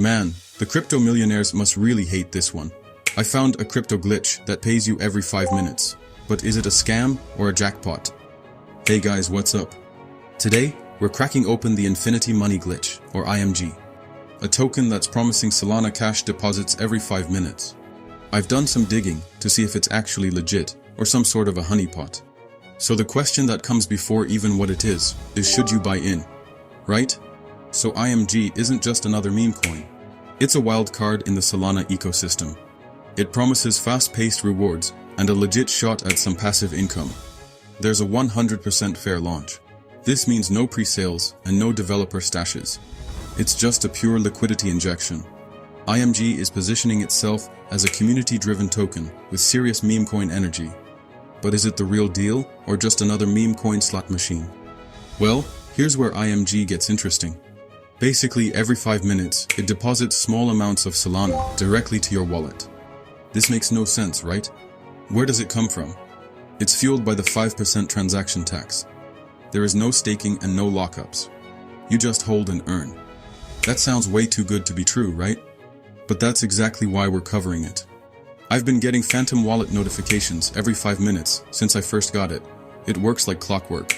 Man, the crypto millionaires must really hate this one. I found a crypto glitch that pays you every 5 minutes. But is it a scam or a jackpot? Hey guys, what's up? Today, we're cracking open the Infinity Money Glitch, or IMG. A token that's promising Solana cash deposits every 5 minutes. I've done some digging to see if it's actually legit, or some sort of a honeypot. So the question that comes before even what it is should you buy in? Right? So IMG isn't just another meme coin. It's a wild card in the Solana ecosystem. It promises fast-paced rewards and a legit shot at some passive income. There's a 100% fair launch. This means no pre-sales and no developer stashes. It's just a pure liquidity injection. IMG is positioning itself as a community-driven token with serious meme coin energy. But is it the real deal or just another meme coin slot machine? Well, here's where IMG gets interesting. Basically, every 5 minutes, it deposits small amounts of Solana directly to your wallet. This makes no sense, right? Where does it come from? It's fueled by the 5% transaction tax. There is no staking and no lockups. You just hold and earn. That sounds way too good to be true, right? But that's exactly why we're covering it. I've been getting Phantom Wallet notifications every 5 minutes since I first got it. It works like clockwork.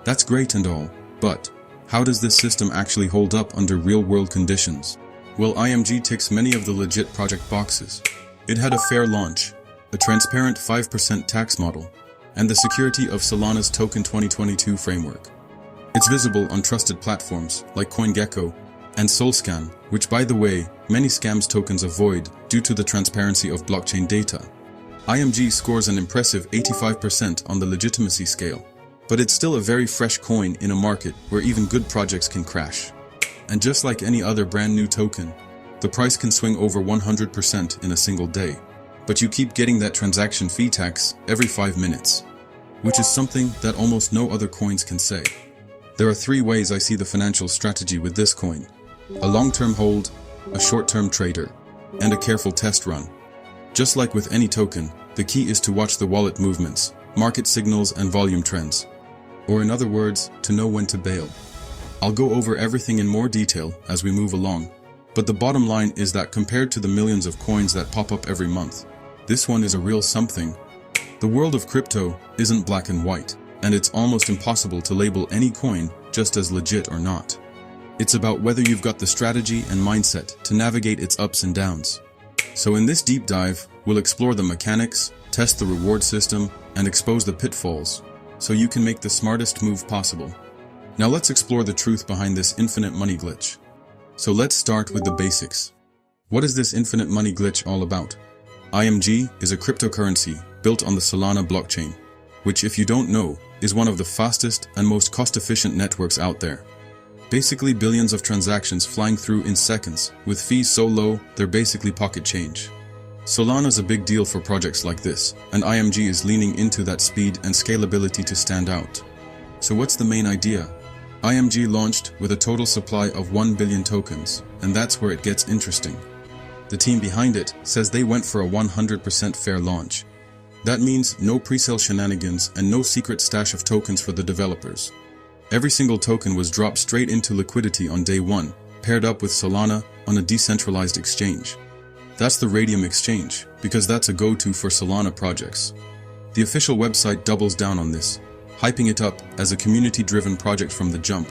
That's great and all, but how does this system actually hold up under real-world conditions? Well, IMG ticks many of the legit project boxes. It had a fair launch, a transparent 5% tax model, and the security of Solana's Token 2022 framework. It's visible on trusted platforms like CoinGecko and Solscan, which, by the way, many scams tokens avoid due to the transparency of blockchain data. IMG scores an impressive 85% on the legitimacy scale. But it's still a very fresh coin in a market where even good projects can crash. And just like any other brand new token, the price can swing over 100% in a single day. But you keep getting that transaction fee tax every 5 minutes, which is something that almost no other coins can say. There are 3 ways I see the financial strategy with this coin: a long-term hold, a short-term trader, and a careful test run. Just like with any token, the key is to watch the wallet movements, market signals, and volume trends. Or in other words, to know when to bail. I'll go over everything in more detail as we move along, but the bottom line is that compared to the millions of coins that pop up every month, this one is a real something. The world of crypto isn't black and white, and it's almost impossible to label any coin just as legit or not. It's about whether you've got the strategy and mindset to navigate its ups and downs. So in this deep dive, we'll explore the mechanics, test the reward system, and expose the pitfalls, so you can make the smartest move possible. Now let's explore the truth behind this infinite money glitch. So let's start with the basics. What is this infinite money glitch all about? IMG is a cryptocurrency built on the Solana blockchain, which, if you don't know, is one of the fastest and most cost-efficient networks out there. Basically billions of transactions flying through in seconds, with fees so low they're basically pocket change. Solana's a big deal for projects like this, and IMG is leaning into that speed and scalability to stand out. So what's the main idea? IMG launched with a total supply of 1 billion tokens, and that's where it gets interesting. The team behind it says they went for a 100% fair launch. That means no pre-sale shenanigans and no secret stash of tokens for the developers. Every single token was dropped straight into liquidity on day 1, paired up with Solana on a decentralized exchange. That's the Raydium exchange, because that's a go-to for Solana projects. The official website doubles down on this, hyping it up as a community-driven project from the jump.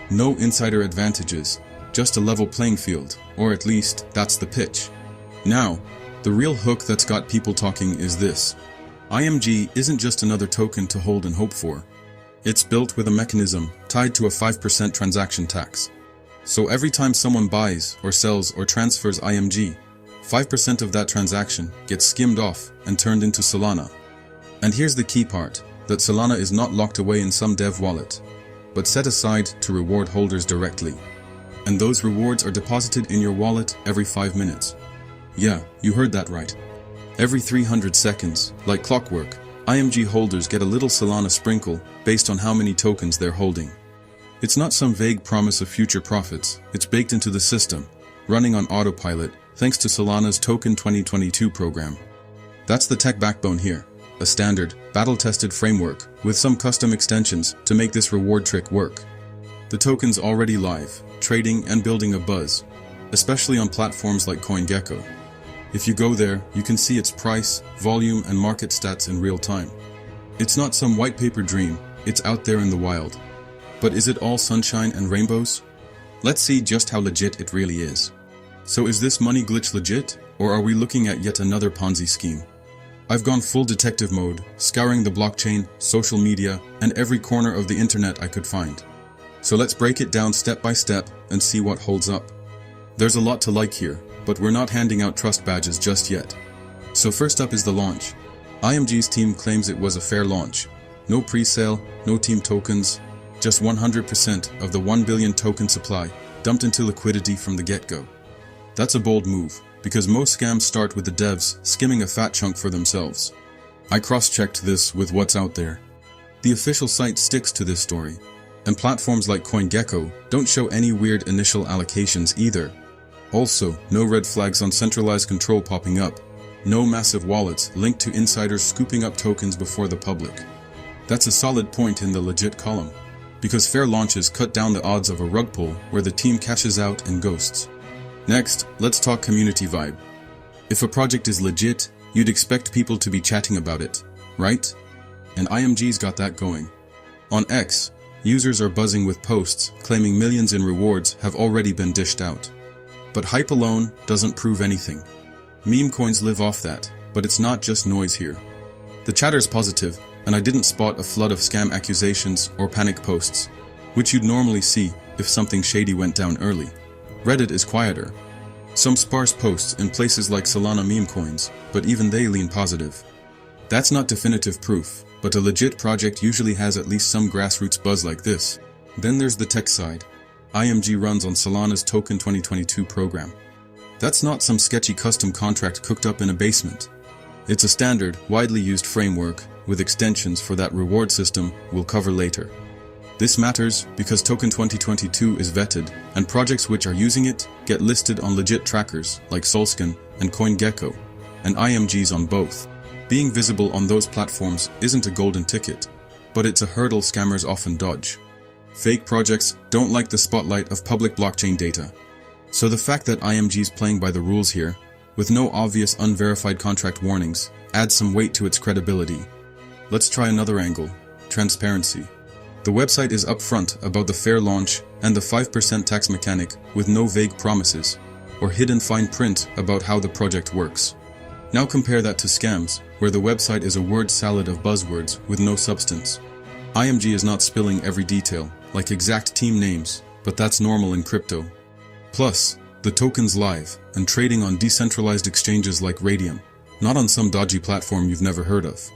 No insider advantages, just a level playing field, or at least that's the pitch. Now, the real hook that's got people talking is this. IMG isn't just another token to hold and hope for. It's built with a mechanism tied to a 5% transaction tax. So every time someone buys or sells or transfers IMG, 5% of that transaction gets skimmed off and turned into Solana. And here's the key part, that Solana is not locked away in some dev wallet, but set aside to reward holders directly. And those rewards are deposited in your wallet every 5 minutes. Yeah, you heard that right. Every 300 seconds, like clockwork, IMG holders get a little Solana sprinkle based on how many tokens they're holding. It's not some vague promise of future profits, it's baked into the system, running on autopilot thanks to Solana's Token 2022 program. That's the tech backbone here, a standard, battle-tested framework with some custom extensions to make this reward trick work. The token's already live, trading and building a buzz. especially on platforms like CoinGecko. If you go there, you can see its price, volume, and market stats in real time. It's not some white paper dream, it's out there in the wild. But is it all sunshine and rainbows? Let's see just how legit it really is. So is this money glitch legit, or are we looking at yet another Ponzi scheme? I've gone full detective mode, scouring the blockchain, social media, and every corner of the internet I could find. So let's break it down step by step and see what holds up. There's a lot to like here, but we're not handing out trust badges just yet. So first up is the launch. IMG's team claims it was a fair launch. No pre-sale, no team tokens, just 100% of the 1 billion token supply dumped into liquidity from the get-go. That's a bold move, because most scams start with the devs skimming a fat chunk for themselves. I cross-checked this with what's out there. The official site sticks to this story, and platforms like CoinGecko don't show any weird initial allocations either. Also, no red flags on centralized control popping up, no massive wallets linked to insiders scooping up tokens before the public. That's a solid point in the legit column, because fair launches cut down the odds of a rug pull where the team cashes out and ghosts. Next, let's talk community vibe. If a project is legit, you'd expect people to be chatting about it, right? And IMG's got that going. On X, users are buzzing with posts claiming millions in rewards have already been dished out. But hype alone doesn't prove anything. Meme coins live off that, but it's not just noise here. The chatter's positive, and I didn't spot a flood of scam accusations or panic posts, which you'd normally see if something shady went down early. Reddit is quieter. Some sparse posts in places like Solana meme coins, but even they lean positive. That's not definitive proof, but a legit project usually has at least some grassroots buzz like this. Then there's the tech side. IMG runs on Solana's Token 2022 program. That's not some sketchy custom contract cooked up in a basement. It's a standard, widely used framework with extensions for that reward system we'll cover later. This matters because Token 2022 is vetted, and projects which are using it get listed on legit trackers like Solscan and CoinGecko, and IMG's on both. Being visible on those platforms isn't a golden ticket, but it's a hurdle scammers often dodge. Fake projects don't like the spotlight of public blockchain data. So the fact that IMG's playing by the rules here, with no obvious unverified contract warnings, adds some weight to its credibility. Let's try another angle: transparency. The website is upfront about the fair launch and the 5% tax mechanic with no vague promises or hidden fine print about how the project works. Now compare that to scams, where the website is a word salad of buzzwords with no substance. IMG is not spilling every detail, like exact team names, but that's normal in crypto. Plus, the token's live and trading on decentralized exchanges like Raydium, not on some dodgy platform you've never heard of.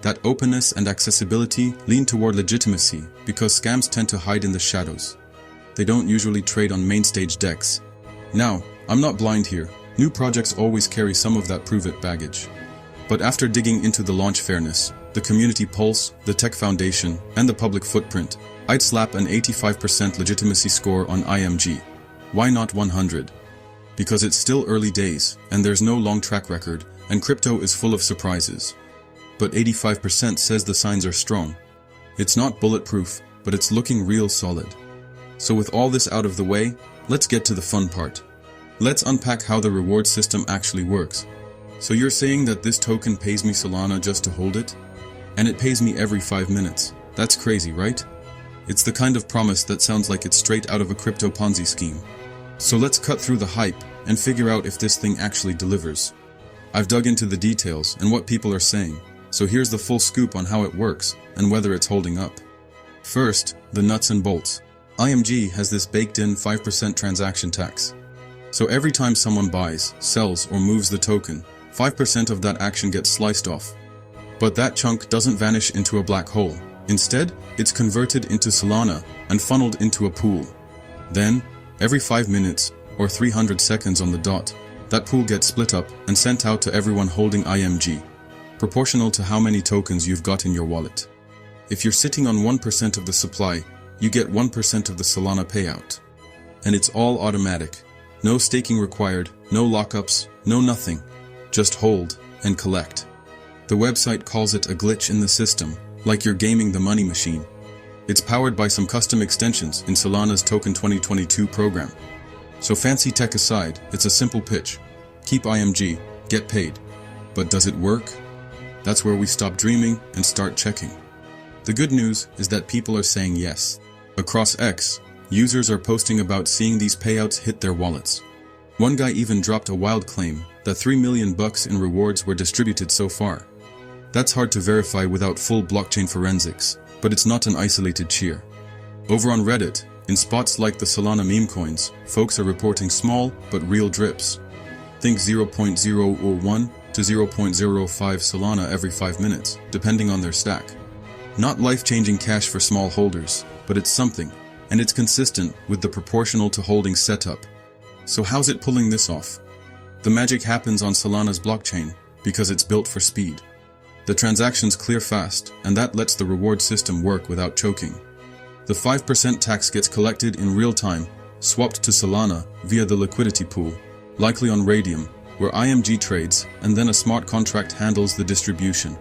That openness and accessibility lean toward legitimacy because scams tend to hide in the shadows. They don't usually trade on mainstage decks. Now, I'm not blind here. New projects always carry some of that prove-it baggage. But after digging into the launch fairness, the community pulse, the tech foundation, and the public footprint, I'd slap an 85% legitimacy score on IMG. Why not 100? Because it's still early days, and there's no long track record, and crypto is full of surprises. But 85% says the signs are strong. It's not bulletproof, but it's looking real solid. So with all this out of the way, let's get to the fun part. Let's unpack how the reward system actually works. So you're saying that this token pays me Solana just to hold it? And it pays me every 5 minutes. That's crazy, right? It's the kind of promise that sounds like it's straight out of a crypto Ponzi scheme. So let's cut through the hype and figure out if this thing actually delivers. I've dug into the details and what people are saying. So here's the full scoop on how it works and whether it's holding up. First, the nuts and bolts. IMG has this baked-in 5% transaction tax. So every time someone buys, sells, or moves the token, 5% of that action gets sliced off. But that chunk doesn't vanish into a black hole. Instead, it's converted into Solana and funneled into a pool. Then, every 5 minutes, or 300 seconds on the dot, that pool gets split up and sent out to everyone holding IMG, proportional to how many tokens you've got in your wallet. If you're sitting on 1% of the supply, you get 1% of the Solana payout. And it's all automatic. No staking required, no lockups, no nothing. Just hold and collect. The website calls it a glitch in the system, like you're gaming the money machine. It's powered by some custom extensions in Solana's Token 2022 program. So fancy tech aside, it's a simple pitch. Keep IMG, get paid. But does it work? That's where we stop dreaming and start checking. The good news is that people are saying yes. Across X, users are posting about seeing these payouts hit their wallets. One guy even dropped a wild claim that $3 million in rewards were distributed so far. That's hard to verify without full blockchain forensics, but it's not an isolated cheer. Over on Reddit, in spots like the Solana meme coins, folks are reporting small but real drips. Think 0.001 to 0.05 Solana every 5 minutes, depending on their stack. Not life-changing cash for small holders, but it's something, and it's consistent with the proportional to holding setup. So how's it pulling this off? The magic happens on Solana's blockchain, because it's built for speed. The transactions clear fast, and that lets the reward system work without choking. The 5% tax gets collected in real time, swapped to Solana via the liquidity pool, likely on Raydium, where IMG trades, and then a smart contract handles the distribution.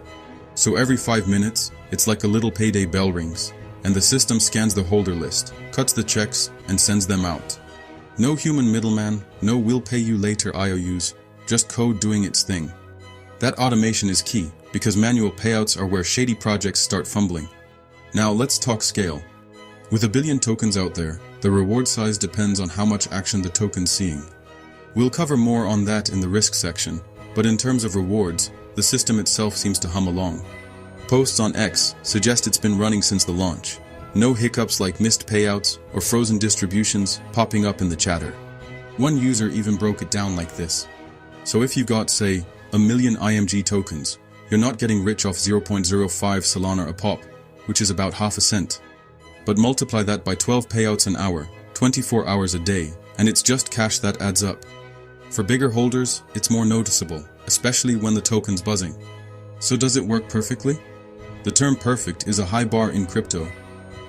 So every 5 minutes, it's like a little payday bell rings, and the system scans the holder list, cuts the checks, and sends them out. No human middleman, no "we'll pay you later" IOUs, just code doing its thing. That automation is key, because manual payouts are where shady projects start fumbling. Now let's talk scale. With a billion tokens out there, the reward size depends on how much action the token's seeing. We'll cover more on that in the risk section, but in terms of rewards, the system itself seems to hum along. Posts on X suggest it's been running since the launch. No hiccups like missed payouts or frozen distributions popping up in the chatter. One user even broke it down like this. So if you got, say, 1 million IMG tokens, you're not getting rich off 0.05 Solana a pop, which is about half a cent. But multiply that by 12 payouts an hour, 24 hours a day, and it's just cash that adds up. For bigger holders, it's more noticeable, especially when the token's buzzing. So does it work perfectly? The term perfect is a high bar in crypto.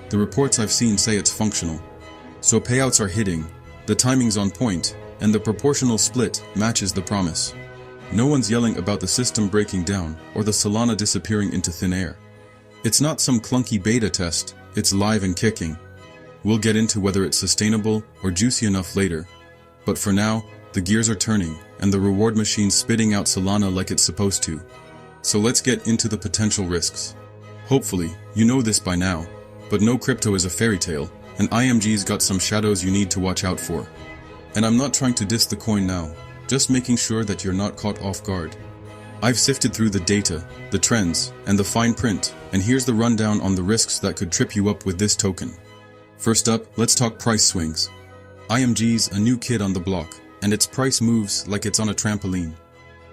The reports I've seen say it's functional. So payouts are hitting, the timing's on point, and the proportional split matches the promise. No one's yelling about the system breaking down or the Solana disappearing into thin air. It's not some clunky beta test, it's live and kicking. We'll get into whether it's sustainable or juicy enough later. But for now, the gears are turning, and the reward machine's spitting out Solana like it's supposed to. So let's get into the potential risks. Hopefully, you know this by now, but no crypto is a fairy tale, and IMG's got some shadows you need to watch out for. And I'm not trying to diss the coin now, just making sure that you're not caught off guard. I've sifted through the data, the trends, and the fine print, and here's the rundown on the risks that could trip you up with this token. First up, let's talk price swings. IMG's a new kid on the block, and its price moves like it's on a trampoline.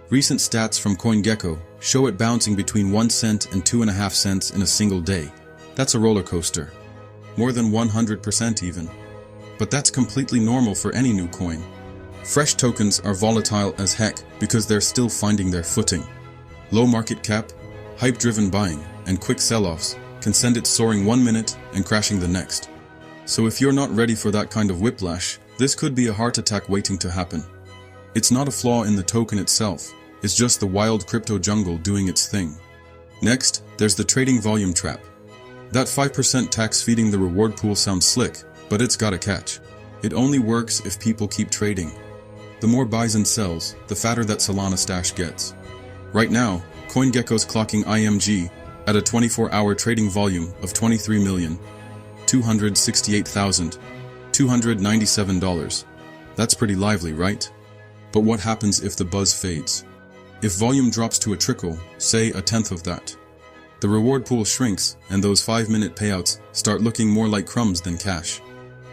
Recent stats from CoinGecko show it bouncing between 1 cent and 2.5 cents in a single day. That's a roller coaster. More than 100% even. But that's completely normal for any new coin. Fresh tokens are volatile as heck because they're still finding their footing. Low market cap, hype-driven buying, and quick sell-offs can send it soaring 1 minute and crashing the next. So if you're not ready for that kind of whiplash, this could be a heart attack waiting to happen. It's not a flaw in the token itself, it's just the wild crypto jungle doing its thing. Next, there's the trading volume trap. That 5% tax feeding the reward pool sounds slick, but it's got a catch. It only works if people keep trading. The more buys and sells, the fatter that Solana stash gets. Right now, CoinGecko's clocking IMG at a 24-hour trading volume of $23,268,297. That's pretty lively, right? But what happens if the buzz fades? If volume drops to a trickle, say a tenth of that? The reward pool shrinks, and those 5-minute payouts start looking more like crumbs than cash.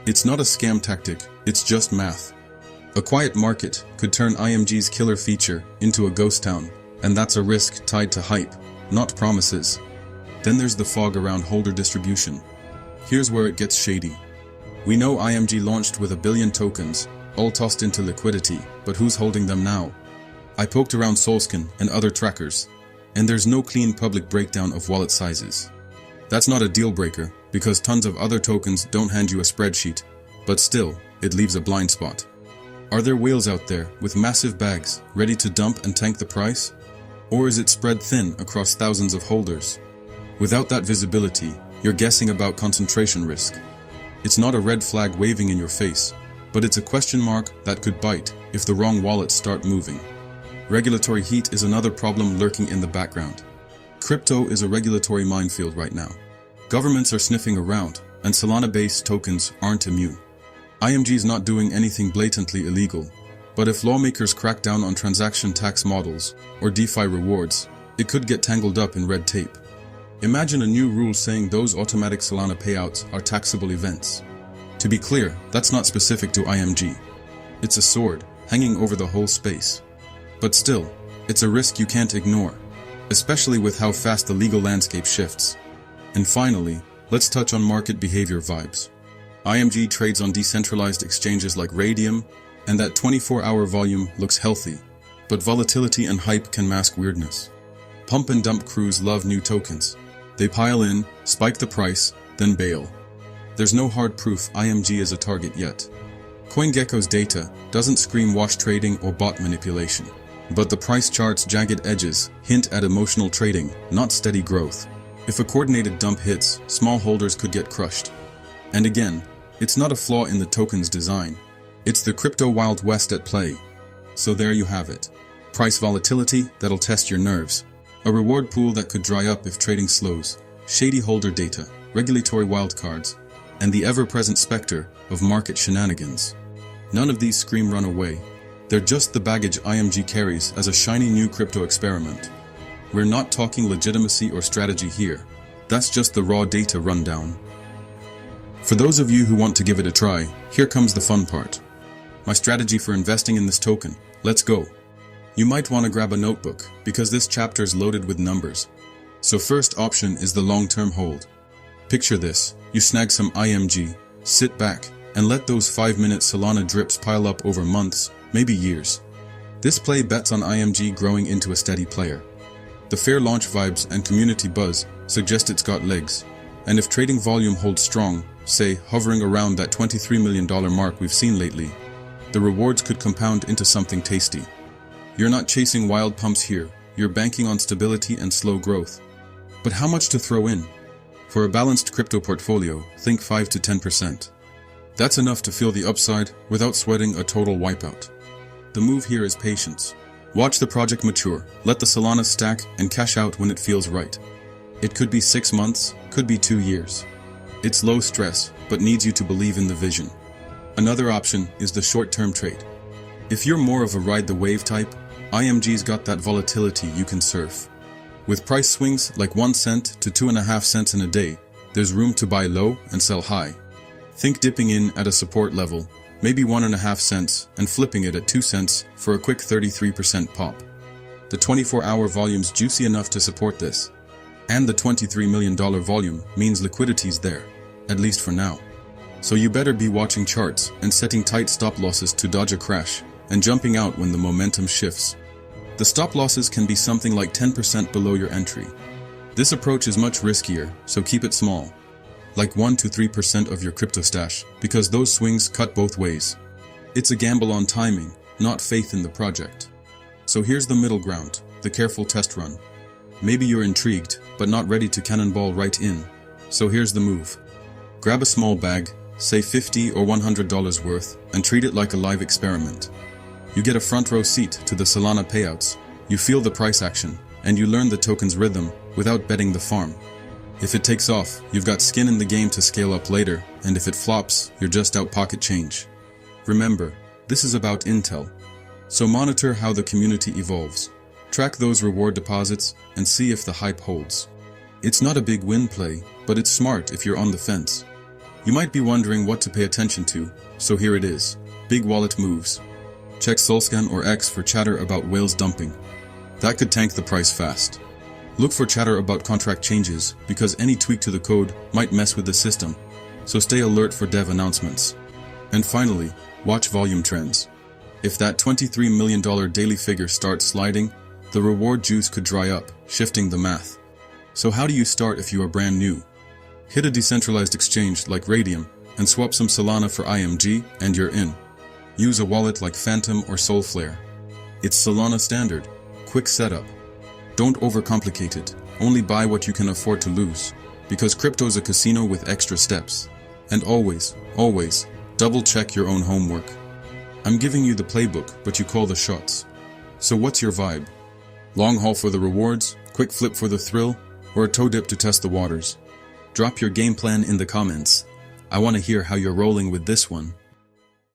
It's not a scam tactic, it's just math. A quiet market could turn IMG's killer feature into a ghost town, and that's a risk tied to hype, not promises. Then there's the fog around holder distribution. Here's where it gets shady. We know IMG launched with 1 billion tokens, all tossed into liquidity, but who's holding them now? I poked around Solskin and other trackers, and there's no clean public breakdown of wallet sizes. That's not a deal breaker, because tons of other tokens don't hand you a spreadsheet, but still, it leaves a blind spot. Are there whales out there with massive bags ready to dump and tank the price? Or is it spread thin across thousands of holders? Without that visibility, you're guessing about concentration risk. It's not a red flag waving in your face, but it's a question mark that could bite if the wrong wallets start moving. Regulatory heat is another problem lurking in the background. Crypto is a regulatory minefield right now. Governments are sniffing around, and Solana-based tokens aren't immune. IMG is not doing anything blatantly illegal, but if lawmakers crack down on transaction tax models or DeFi rewards, it could get tangled up in red tape. Imagine a new rule saying those automatic Solana payouts are taxable events. To be clear, that's not specific to IMG. It's a sword hanging over the whole space. But still, it's a risk you can't ignore, especially with how fast the legal landscape shifts. And finally, let's touch on market behavior vibes. IMG trades on decentralized exchanges like Raydium, and that 24-hour volume looks healthy, but volatility and hype can mask weirdness. Pump and dump crews love new tokens. They pile in, spike the price, then bail. There's no hard proof IMG is a target yet. CoinGecko's data doesn't scream wash trading or bot manipulation, but the price chart's jagged edges hint at emotional trading, not steady growth. If a coordinated dump hits, small holders could get crushed. And again, it's not a flaw in the token's design. It's the crypto Wild West at play. So there you have it. Price volatility that'll test your nerves. A reward pool that could dry up if trading slows. Shady holder data, regulatory wildcards, and the ever-present specter of market shenanigans. None of these scream run away. They're just the baggage IMG carries as a shiny new crypto experiment. We're not talking legitimacy or strategy here. That's just the raw data rundown. For those of you who want to give it a try, here comes the fun part. My strategy for investing in this token. Let's go. You might want to grab a notebook, because this chapter is loaded with numbers. So first option is the long-term hold. Picture this, you snag some IMG, sit back, and let those 5-minute Solana drips pile up over months, maybe years. This play bets on IMG growing into a steady player. The fair launch vibes and community buzz suggest it's got legs, and if trading volume holds strong, say hovering around that $23 million mark we've seen lately, the rewards could compound into something tasty. You're not chasing wild pumps here, you're banking on stability and slow growth. But how much to throw in? For a balanced crypto portfolio, think 5 to 10%. That's enough to feel the upside without sweating a total wipeout. The move here is patience. Watch the project mature, let the Solana stack, and cash out when it feels right. It could be 6 months, could be 2 years. It's low stress, but needs you to believe in the vision. Another option is the short-term trade. If you're more of a ride-the-wave type, IMG's got that volatility you can surf. With price swings like 1 cent to 2.5 cents in a day, there's room to buy low and sell high. Think dipping in at a support level, maybe 1.5 cents, and flipping it at 2 cents for a quick 33% pop. The 24-hour volume's juicy enough to support this. And the $23 million volume means liquidity's there, at least for now. So you better be watching charts and setting tight stop losses to dodge a crash, and jumping out when the momentum shifts. The stop losses can be something like 10% below your entry. This approach is much riskier, so keep it small. Like 1 to 3% of your crypto stash, because those swings cut both ways. It's a gamble on timing, not faith in the project. So here's the middle ground, the careful test run. Maybe you're intrigued, but not ready to cannonball right in. So here's the move. Grab a small bag, say $50 or $100 worth, and treat it like a live experiment. You get a front row seat to the Solana payouts, you feel the price action, and you learn the token's rhythm without betting the farm. If it takes off, you've got skin in the game to scale up later, and if it flops, you're just out pocket change. Remember, this is about intel. So monitor how the community evolves. Track those reward deposits and see if the hype holds. It's not a big win play, but it's smart if you're on the fence. You might be wondering what to pay attention to, so here it is. Big wallet moves. Check Solscan or X for chatter about whales dumping. That could tank the price fast. Look for chatter about contract changes, because any tweak to the code might mess with the system, so stay alert for dev announcements. And finally, watch volume trends. If that $23 million daily figure starts sliding, the reward juice could dry up, shifting the math. So how do you start if you are brand new? Hit a decentralized exchange like Raydium and swap some Solana for IMG and you're in. Use a wallet like Phantom or Solflare. It's Solana standard. Quick setup. Don't overcomplicate it. Only buy what you can afford to lose. Because crypto's a casino with extra steps. And always, Double check your own homework. I'm giving you the playbook, but you call the shots. So what's your vibe? Long haul for the rewards, quick flip for the thrill, or a toe dip to test the waters? Drop your game plan in the comments. I want to hear how you're rolling with this one.